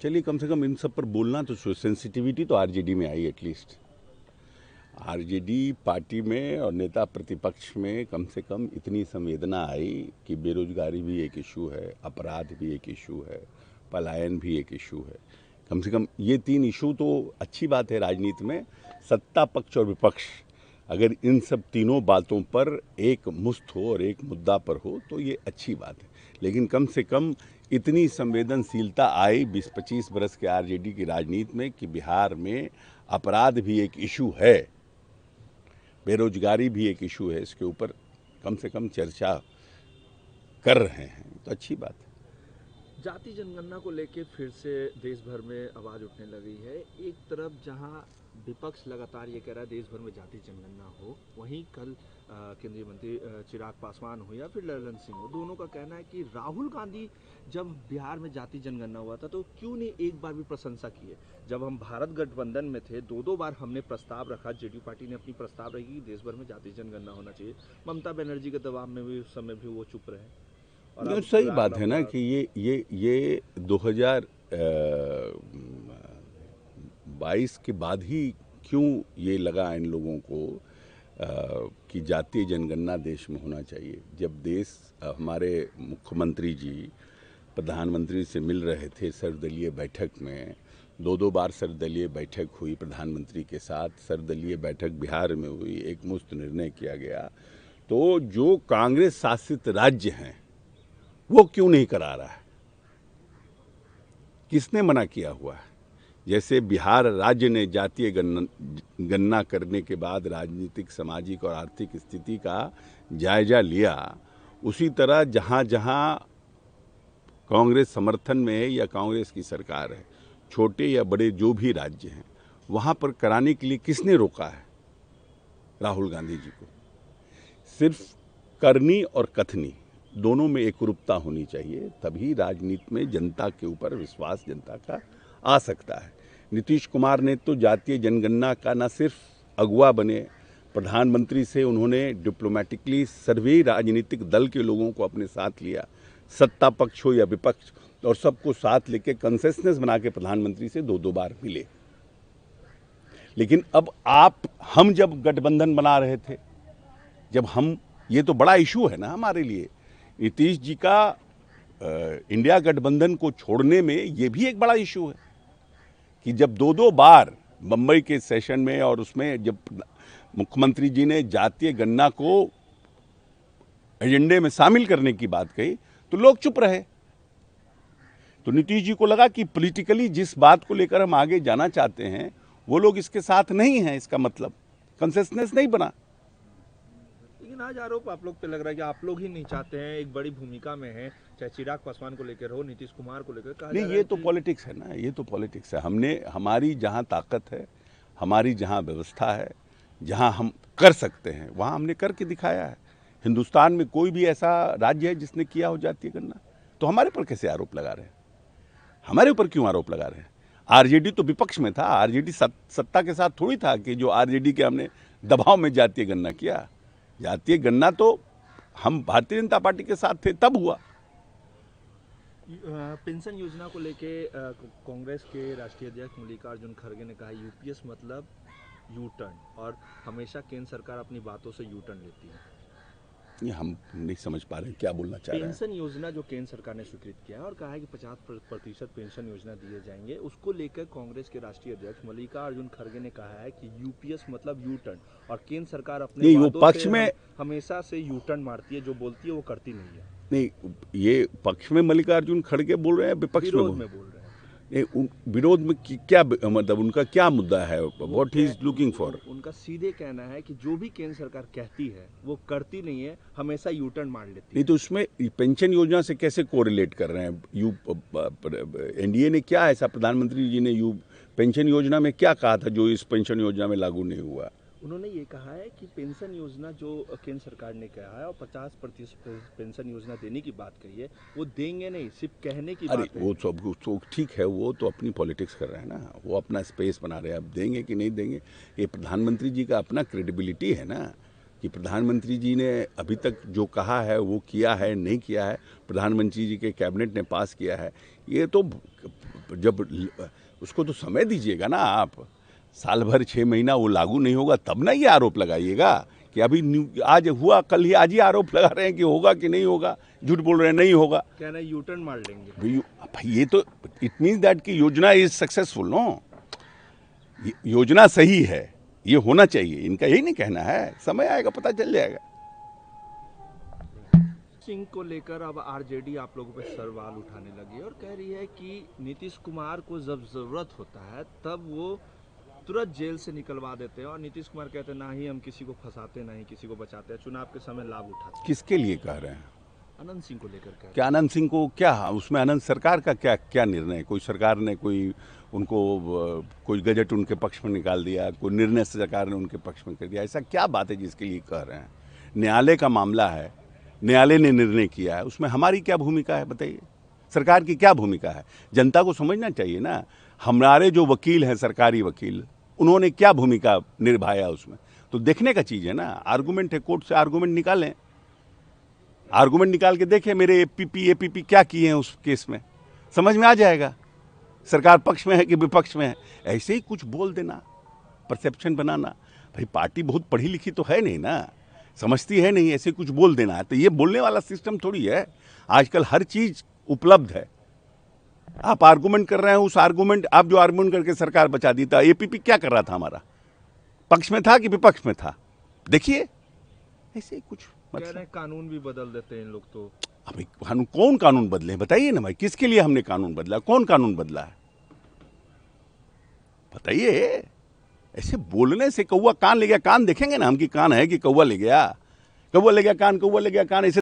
चलिए कम से कम इन सब पर बोलना तो सेंसिटिविटी तो आरजेडी में आई एटलीस्ट। आरजेडी पार्टी में और नेता प्रतिपक्ष में कम से कम इतनी संवेदना आई कि बेरोजगारी भी एक इशू है, अपराध भी एक इशू है, पलायन भी एक इशू है। कम से कम ये 3 इशू तो अच्छी बात है राजनीति में। सत्ता पक्ष और विपक्ष अगर इन सब तीनों बातों पर एक मुश्त हो और एक मुद्दा पर हो तो ये अच्छी बात है। लेकिन कम से कम इतनी संवेदनशीलता आई 20-25 बरस के आरजेडी की राजनीति में कि बिहार में अपराध भी एक इशू है, बेरोजगारी भी एक इशू है, इसके ऊपर कम से कम चर्चा कर रहे हैं तो अच्छी बात है। जाति जनगणना को लेकर फिर से देश भर में आवाज उठने लगी है। एक तरफ जहां विपक्ष लगातार ये कह रहा है देश भर में जाति जनगणना हो, वहीं कल केंद्रीय मंत्री चिराग पासवान हो या फिर ललन सिंह हो, दोनों का कहना है कि राहुल गांधी जब बिहार में जाति जनगणना हुआ था तो क्यों नहीं एक बार भी प्रशंसा की है। जब हम भारत गठबंधन में थे 2-2 बार हमने प्रस्ताव रखा, जेडीयू पार्टी ने अपनी प्रस्ताव रखी कि देश भर में जाति जनगणना होना चाहिए। ममता बनर्जी के दबाव में भी उस समय भी वो चुप रहे। और सही बात है ना कि ये 2022 के बाद ही क्यों ये लगा इन लोगों को कि जातीय जनगणना देश में होना चाहिए। जब देश हमारे मुख्यमंत्री जी प्रधानमंत्री से मिल रहे थे सर्वदलीय बैठक में, 2-2 बार सर्वदलीय बैठक हुई प्रधानमंत्री के साथ, सर्वदलीय बैठक बिहार में हुई, एक मुश्त निर्णय किया गया, तो जो कांग्रेस शासित राज्य हैं वो क्यों नहीं करा रहा है? किसने मना किया हुआ है? जैसे बिहार राज्य ने जातीय गणना करने के बाद राजनीतिक, सामाजिक और आर्थिक स्थिति का जायजा लिया, उसी तरह जहां जहां कांग्रेस समर्थन में है या कांग्रेस की सरकार है, छोटे या बड़े जो भी राज्य हैं, वहां पर कराने के लिए किसने रोका है? राहुल गांधी जी को। सिर्फ करनी और कथनी दोनों में एकरूपता होनी चाहिए, तभी राजनीति में जनता के ऊपर विश्वास जनता का आ सकता है। नीतीश कुमार ने तो जातीय जनगणना का न सिर्फ अगुवा बने, प्रधानमंत्री से उन्होंने डिप्लोमेटिकली सभी राजनीतिक दल के लोगों को अपने साथ लिया, सत्ता पक्ष हो या विपक्ष, और सबको साथ लेके कंसेंसस बना के प्रधानमंत्री से 2-2 बार मिले। लेकिन अब हम जब गठबंधन बना रहे थे, जब हम, ये तो बड़ा इशू है ना हमारे लिए, नीतीश जी का इंडिया गठबंधन को छोड़ने में ये भी एक बड़ा इशू है कि जब 2-2 बार मुंबई के सेशन में और उसमें जब मुख्यमंत्री जी ने जातीय गणना को एजेंडे में शामिल करने की बात कही तो लोग चुप रहे। तो नीतीश जी को लगा कि पॉलिटिकली जिस बात को लेकर हम आगे जाना चाहते हैं वो लोग इसके साथ नहीं हैं, इसका मतलब कंसेंसस नहीं बना। लेकिन आज आरोप आप लोग पे लग रहा है कि आप लोग ही नहीं चाहते हैं, एक बड़ी भूमिका में है, चाहे चिराग पासवान को लेकर हो, नीतीश कुमार को लेकर। नहीं, ये तो पॉलिटिक्स है ना, ये तो पॉलिटिक्स है। हमारी जहां ताकत है, हमारी जहां व्यवस्था है, जहां हम कर सकते हैं वहां हमने करके दिखाया है। हिंदुस्तान में कोई भी ऐसा राज्य है जिसने किया हो जातीय गणना? तो हमारे पर कैसे आरोप लगा रहे हैं? हमारे ऊपर क्यों आरोप लगा रहे हैं? आरजेडी तो विपक्ष में था, आरजेडी सत्ता के साथ थोड़ी था कि जो आरजेडी के हमने दबाव में जातीय गणना किया। जातीय गणना तो हम भारतीय जनता पार्टी के साथ थे तब हुआ। पेंशन योजना को लेके कांग्रेस के राष्ट्रीय अध्यक्ष मल्लिकार्जुन खड़गे ने कहा यूपीएस मतलब यू टर्न, और हमेशा केंद्र सरकार अपनी बातों से यू टर्न लेती है। ये हम नहीं समझ पा रहे क्या बोलना चाह रहे हैं। पेंशन योजना जो केंद्र सरकार ने स्वीकृत किया है और कहा है कि 50% पेंशन योजना दिए जाएंगे, उसको लेकर कांग्रेस के राष्ट्रीय अध्यक्ष मल्लिकार्जुन खड़गे ने कहा है कि यूपीएस मतलब यू टर्न, और केंद्र सरकार अपने वादों से हमेशा से यू टर्न मारती है, जो बोलती है वो करती नहीं है। नहीं, ये पक्ष में मल्लिकार्जुन खड़गे बोल रहे हैं, विपक्ष में बोल रहे हैं? विरोध में क्या मतलब उनका क्या मुद्दा है? What he is looking for? उनका सीधे कहना है कि जो भी केंद्र सरकार कहती है वो करती नहीं है, हमेशा यू टर्न मार लेती है। नहीं तो उसमें पेंशन योजना से कैसे कोरिलेट कर रहे हैं? एनडीए ने क्या ऐसा, प्रधानमंत्री जी ने पेंशन योजना में क्या कहा था जो इस पेंशन योजना में लागू नहीं हुआ? उन्होंने ये कहा है कि पेंशन योजना जो केंद्र सरकार ने कहा है और 50% पेंशन योजना देने की बात कही है, वो देंगे नहीं, सिर्फ कहने की बात है। अरे वो सब ठीक है, वो तो अपनी पॉलिटिक्स कर रहे हैं ना, वो अपना स्पेस बना रहे हैं। अब देंगे कि नहीं देंगे, ये प्रधानमंत्री जी का अपना क्रेडिबिलिटी है ना, कि प्रधानमंत्री जी ने अभी तक जो कहा है वो किया है, नहीं किया है, प्रधानमंत्री जी के कैबिनेट ने पास किया है। ये तो जब उसको तो समय दीजिएगा ना आप। साल भर 6 महीना वो लागू नहीं होगा तब ना ये आरोप लगाइएगा कि अभी आज हुआ कल ही आज ही आरोप लगा रहे हैं कि होगा कि नहीं होगा, झूठ बोल रहे हैं नहीं होगा। कहना है यू टर्न मार लेंगे भाई ये तो इट मीन्स दैट कि योजना इज सक्सेसफुल। नो, योजना सही है, ये होना चाहिए, इनका यही नहीं कहना है। समय आएगा पता चल जाएगा। सिंह को लेकर अब आरजेडी आप लोगों पे सवाल उठाने लगी है और कह रही है कि नीतीश कुमार को जब जरूरत होता है तब वो तुरंत जेल से निकलवा देते हैं और नीतीश कुमार कहते हैं ना ही हम किसी को फंसाते ना ही किसी को बचाते हैं, चुनाव के समय लाभ उठाते हैं। किसके लिए कह रहे हैं? अनंत सिंह को लेकर कह क्या अनंत सिंह को क्या, उसमें अनंत सरकार का क्या क्या निर्णय? कोई सरकार ने कोई उनको कोई गजट उनके पक्ष में निकाल दिया, कोई निर्णय सरकार ने उनके पक्ष में कर दिया? ऐसा क्या बात है जिसके लिए कह रहे हैं? न्यायालय का मामला है, न्यायालय ने निर्णय किया है, उसमें हमारी क्या भूमिका है बताइए? सरकार की क्या भूमिका है? जनता को समझना चाहिए ना। हमारे जो वकील हैं, सरकारी वकील, उन्होंने क्या भूमिका निभाया उसमें, तो देखने का चीज़ है ना। आर्गूमेंट है, कोर्ट से आर्गूमेंट निकालें, आर्गूमेंट निकाल के देखें मेरे एपीपी क्या किए हैं उस केस में, समझ में आ जाएगा सरकार पक्ष में है कि विपक्ष में है। ऐसे ही कुछ बोल देना, परसेप्शन बनाना, भाई पार्टी बहुत पढ़ी लिखी तो है नहीं ना, समझती है नहीं, ऐसे कुछ बोल देना है। तो ये बोलने वाला सिस्टम थोड़ी है। आजकल हर चीज़ उपलब्ध है। आप आर्गूमेंट कर रहे हैं, उस आर्गूमेंट आप जो आर्गूमेंट करके सरकार बचा दी था, एपीपी क्या कर रहा था? हमारा पक्ष में था कि विपक्ष में था? देखिए ऐसे ही कुछ रहे हैं कानून भी बदल देते हैं इन लोग। तो अभी कौन कानून बदले बताइए ना भाई, किसके लिए हमने कानून बदला? कौन कानून बदला है बताइए? ऐसे बोलने से कौवा कान ले गया, कान देखेंगे ना हम कि कान है कि कौवा ले गया, कौवा ले गया कान, कौवा ले गया कान, ऐसे